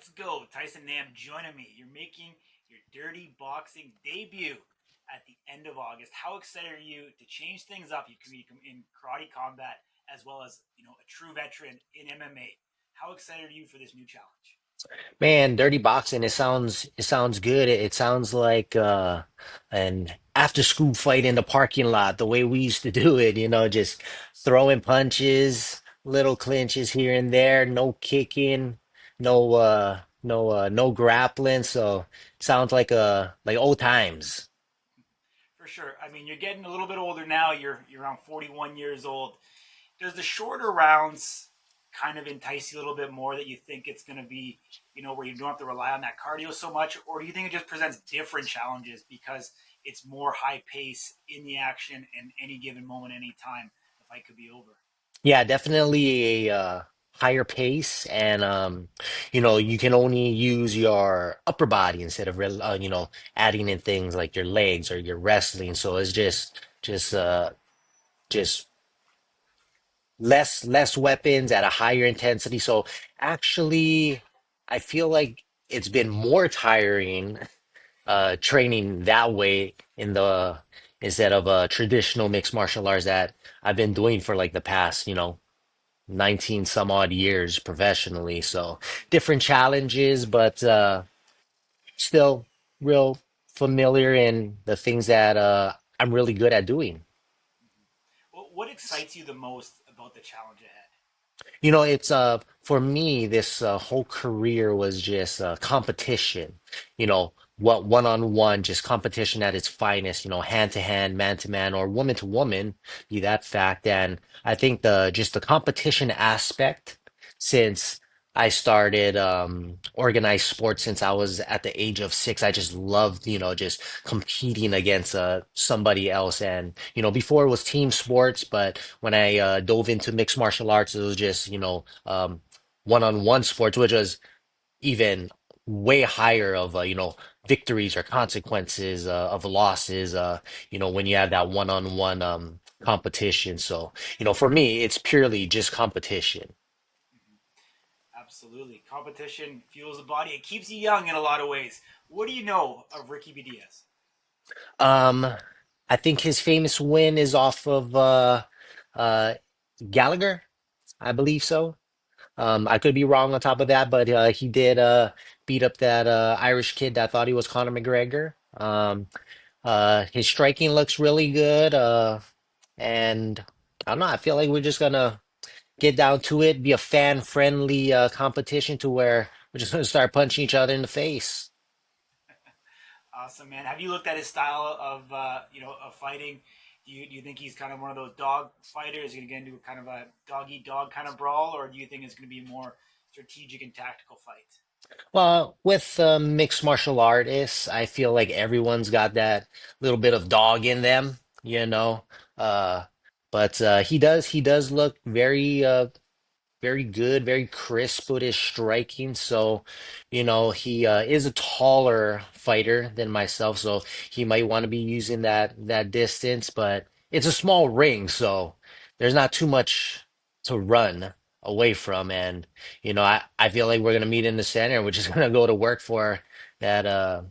Let's go. Tyson Nam joining me. You're making your dirty boxing debut at the end of August. How excited are you to change things up? You can be in karate combat as well as, a true veteran in MMA. How excited are you for this new challenge? Man, dirty boxing, it sounds good. It sounds like an after school fight in the parking lot, the way we used to do it, just throwing punches, little clinches here and there, no kicking, no grappling. So sounds like old times. For sure. I mean, you're getting a little bit older now. You're around 41 years old. Does the shorter rounds kind of entice you a little bit more that you think it's going to be, where you don't have to rely on that cardio so much? Or do you think it just presents different challenges because it's more high pace in the action and any given moment, any time, the fight could be over? Yeah, definitely a higher pace, and you can only use your upper body instead of adding in things like your legs or your wrestling. So it's just less weapons at a higher intensity. So actually, I feel like it's been more tiring training that way in the instead of traditional mixed martial arts that I've been doing for like the past, 19 some odd years professionally. So different challenges, but still real familiar in the things that I'm really good at doing. Well, what excites you the most about the challenge ahead? It's for me, this whole career was just competition. What one-on-one, just competition at its finest, hand to hand, man to man, or woman to woman, be that fact. And I think the competition aspect, since I started organized sports since I was at the age of 6, I just loved, just competing against somebody else. And before it was team sports, but when I dove into mixed martial arts, it was just, one-on-one sports, which was even way higher of, victories or consequences of losses, when you have that one-on-one competition. So, for me, it's purely just competition. Absolutely. Competition fuels the body. It keeps you young in a lot of ways. What do you know of Ricky B. Diaz? Um, I think his famous win is off of uh, Gallagher, I believe so. I could be wrong on top of that, but he did beat up that Irish kid that thought he was Conor McGregor. His striking looks really good, and I don't know. I feel like we're just gonna get down to it, be a fan-friendly competition to where we're just gonna start punching each other in the face. Awesome, man. Have you looked at his style of of fighting? Do you think he's kind of one of those dog fighters? Going to get into kind of a dog eat dog kind of brawl, or do you think it's going to be more strategic and tactical fight? Well, with mixed martial artists, I feel like everyone's got that little bit of dog in them, you know. Uh, but he does look very good, very crisp with his striking. So, he is a taller fighter than myself, so he might want to be using that distance, but it's a small ring, so there's not too much to run away from. And, I feel like we're gonna meet in the center. We're just gonna go to work for that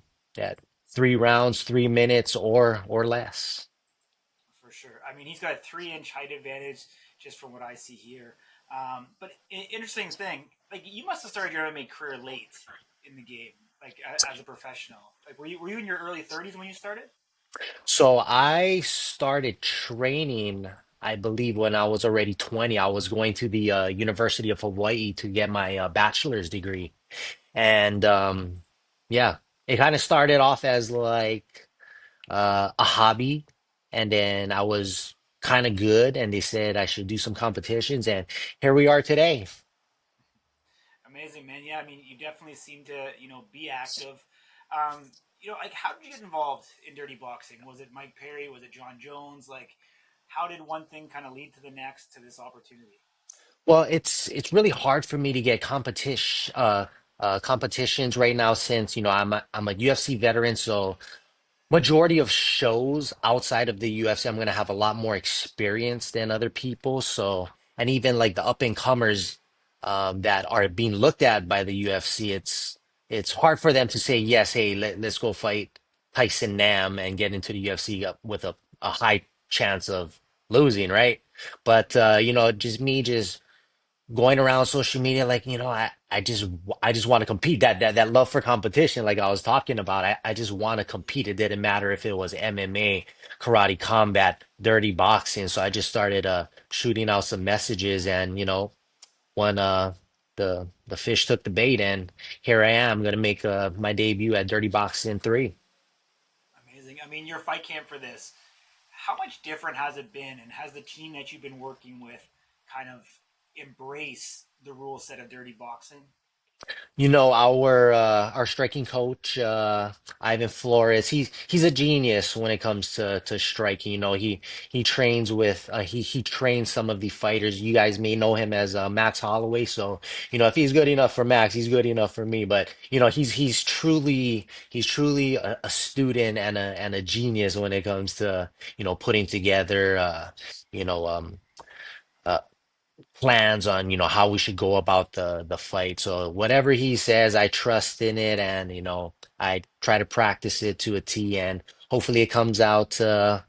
3 rounds, 3 minutes or less. For sure. I mean, he's got a 3 inch height advantage just from what I see here. But interesting thing, like you must have started your MMA career late in the game, like as a professional. Like, were you in your early 30s when you started? So I started training, I believe, when I was already 20. I was going to the University of Hawaii to get my bachelor's degree. And yeah, it kind of started off as like a hobby. And then I was kind of good, and they said I should do some competitions. And here we are today. Amazing, man. Yeah, I mean, you definitely seem to, be active. Like how did you get involved in dirty boxing? Was it Mike Perry? Was it John Jones? Like, how did one thing kind of lead to the next to this opportunity? Well, it's really hard for me to get competitions right now since I'm a UFC veteran, so majority of shows outside of the UFC, I'm gonna have a lot more experience than other people. So, and even like the up and comers, that are being looked at by the UFC, it's hard for them to say yes. Hey, let's go fight Tyson Nam and get into the UFC with a high chance of losing, right? But just me just going around social media like I just want to compete, that love for competition like I was talking about. I just want to compete. It didn't matter if it was MMA, karate, combat, dirty boxing. So I just started shooting out some messages, and when the fish took the bait, and here I am going to make my debut at Dirty Boxing 3. Amazing. I mean, your fight camp for this, how much different has it been? And has the team that you've been working with kind of embraced the rule set of dirty boxing? Our striking coach, Ivan Flores, he's a genius when it comes to striking. He trains with he trains some of the fighters. You guys may know him as Max Holloway. So if he's good enough for Max, he's good enough for me. But he's truly a student and a genius when it comes to putting together you know um. uh, plans on how we should go about the fight. So whatever he says, I trust in it, and I try to practice it to a T, and hopefully it comes out uh,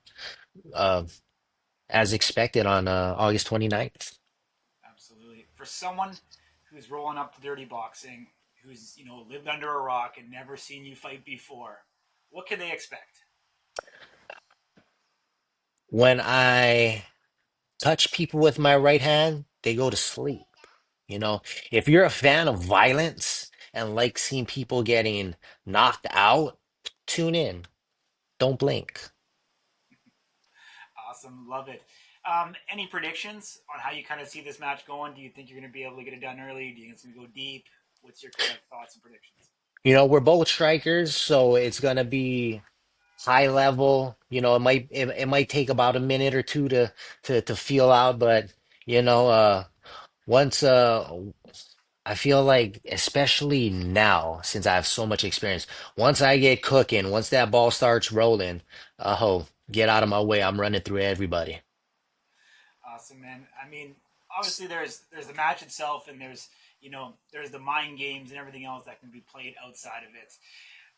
as expected on August 29th. Absolutely. For someone who's rolling up to dirty boxing, who's lived under a rock and never seen you fight before, what can they expect? When I touch people with my right hand, they go to sleep. You know, if you're a fan of violence and like seeing people getting knocked out, tune in. Don't blink. Awesome, love it. Any predictions on how you kind of see this match going? Do you think you're going to be able to get it done early? Do you think it's going to go deep? What's your kind of thoughts and predictions? We're both strikers, so it's gonna be high level. It might take about a minute or two to feel out, but once I feel like, especially now, since I have so much experience, once I get cooking, once that ball starts rolling, get out of my way. I'm running through everybody. Awesome, man. I mean, obviously there's the match itself, and there's the mind games and everything else that can be played outside of it.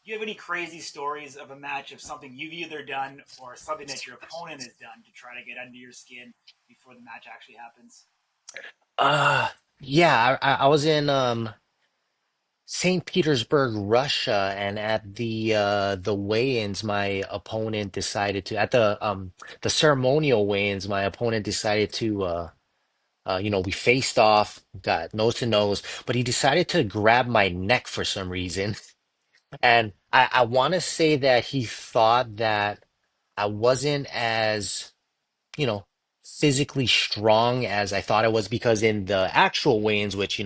Do you have any crazy stories of a match of something you've either done or something that your opponent has done to try to get under your skin before the match actually happens? Uh yeah, I was in St. Petersburg, Russia, and at the weigh-ins, my opponent decided to, at the ceremonial weigh-ins, my opponent decided to we faced off, got nose to nose, but he decided to grab my neck for some reason. And I want to say that he thought that I wasn't as you know, physically strong as I thought I was, because in the actual weigh-ins, which,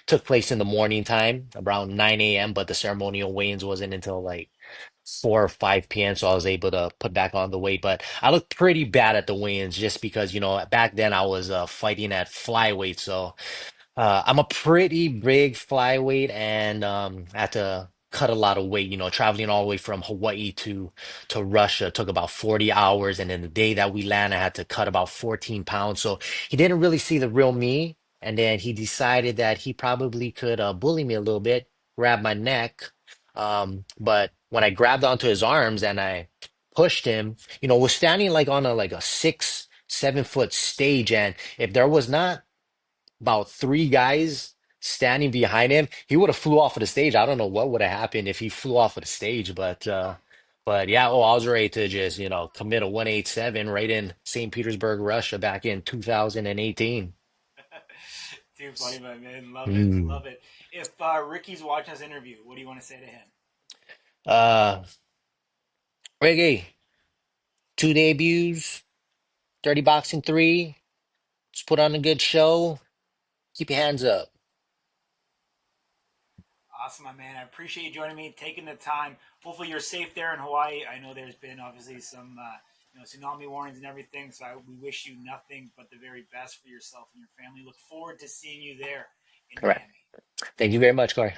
took place in the morning time around 9 a.m., but the ceremonial weigh-ins wasn't until like 4 or 5 p.m. So I was able to put back on the weight. But I looked pretty bad at the weigh-ins just because, back then I was fighting at flyweight. So I'm a pretty big flyweight, and I had to cut a lot of weight, traveling all the way from Hawaii to Russia took about 40 hours. And then the day that we land, I had to cut about 14 pounds. So he didn't really see the real me. And then he decided that he probably could bully me a little bit, grab my neck. But when I grabbed onto his arms and I pushed him, we're standing like on a 6, 7 foot stage. And if there was not about three guys standing behind him, he would have flew off of the stage. I don't know what would have happened if he flew off of the stage, but yeah, I was ready to just, commit a 187 right in St. Petersburg, Russia back in 2018. Too funny, my man. Love it, Mm. love it. If Ricky's watching this interview, what do you want to say to him? Uh, Reggae, two debuts, Dirty Boxing 3. Just put on a good show. Keep your hands up. Awesome, my man. I appreciate you joining me, taking the time. Hopefully, you're safe there in Hawaii. I know there's been obviously some tsunami warnings and everything, so we wish you nothing but the very best for yourself and your family. Look forward to seeing you there in All right. Miami. Thank you very much, Corey.